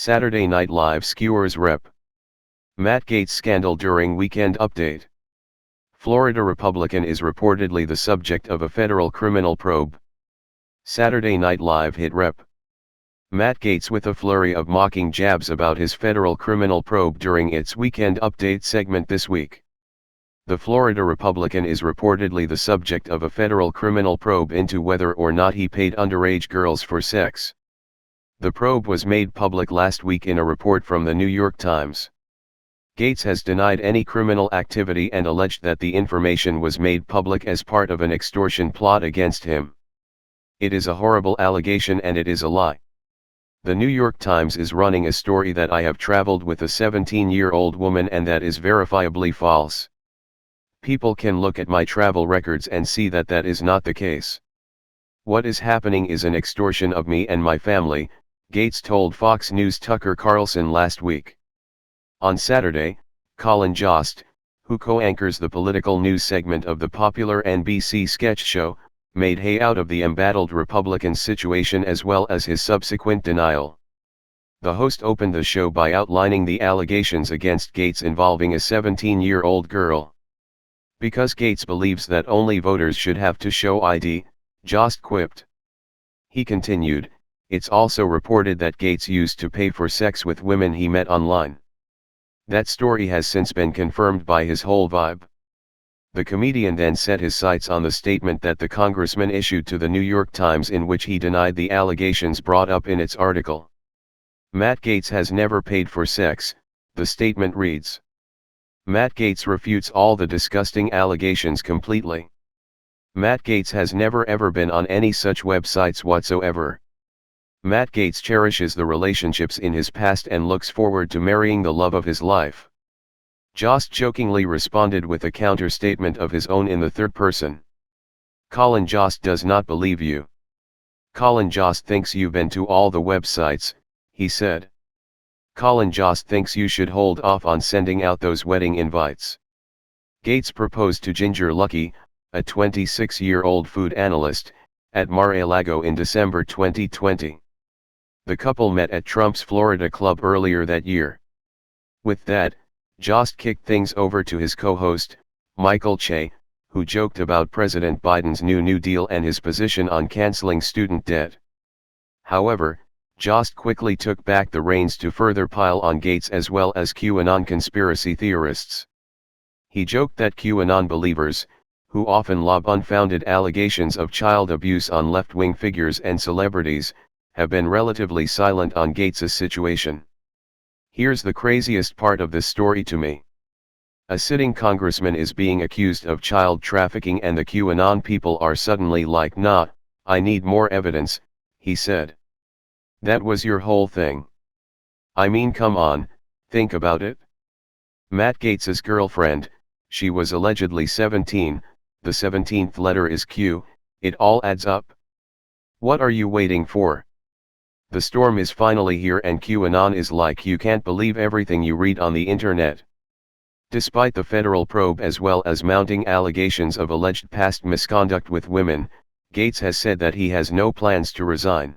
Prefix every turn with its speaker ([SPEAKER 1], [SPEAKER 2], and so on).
[SPEAKER 1] Saturday Night Live skewers rep. Matt Gaetz scandal during Weekend Update. Florida Republican is reportedly the subject of a federal criminal probe. Saturday Night Live hit rep. Matt Gaetz with a flurry of mocking jabs about his federal criminal probe during its Weekend Update segment this week. The Florida Republican is reportedly the subject of a federal criminal probe into whether or not he paid underage girls for sex. The probe was made public last week in a report from the New York Times. Gaetz has denied any criminal activity and alleged that the information was made public as part of an extortion plot against him. "It is a horrible allegation and it is a lie. The New York Times is running a story that I have traveled with a 17-year-old woman and that is verifiably false. People can look at my travel records and see that that is not the case. What is happening is an extortion of me and my family," Gaetz told Fox News' Tucker Carlson last week. On Saturday, Colin Jost, who co-anchors the political news segment of the popular NBC sketch show, made hay out of the embattled Republican situation as well as his subsequent denial. The host opened the show by outlining the allegations against Gaetz involving a 17-year-old girl. Because Gaetz believes that only voters should have to show ID, Jost quipped. He continued, "It's also reported that Gaetz used to pay for sex with women he met online. That story has since been confirmed by his whole vibe." The comedian then set his sights on the statement that the congressman issued to the New York Times in which he denied the allegations brought up in its article. "Matt Gaetz has never paid for sex," the statement reads. Matt Gaetz refutes all the disgusting allegations completely. Matt Gaetz has never ever been on any such websites whatsoever. Matt Gaetz cherishes the relationships in his past and looks forward to marrying the love of his life. Jost jokingly responded with a counter-statement of his own in the third person. "Colin Jost does not believe you. Colin Jost thinks you've been to all the websites," he said. "Colin Jost thinks you should hold off on sending out those wedding invites." Gaetz proposed to Ginger Lucky, a 26-year-old food analyst, at Mar-a-Lago in December 2020. The couple met at Trump's Florida club earlier that year. With that, Jost kicked things over to his co-host, Michael Che, who joked about President Biden's New Deal and his position on canceling student debt. However, Jost quickly took back the reins to further pile on Gaetz as well as QAnon conspiracy theorists. He joked that QAnon believers, who often lob unfounded allegations of child abuse on left-wing figures and celebrities, have been relatively silent on Gaetz's situation. "Here's the craziest part of this story to me. A sitting congressman is being accused of child trafficking and the QAnon people are suddenly like, nah, I need more evidence," he said. "That was your whole thing. I mean, come on, think about it. Matt Gaetz's girlfriend, she was allegedly 17, the 17th letter is Q, it all adds up. What are you waiting for? The storm is finally here and QAnon is like, you can't believe everything you read on the internet." Despite the federal probe as well as mounting allegations of alleged past misconduct with women, Gaetz has said that he has no plans to resign.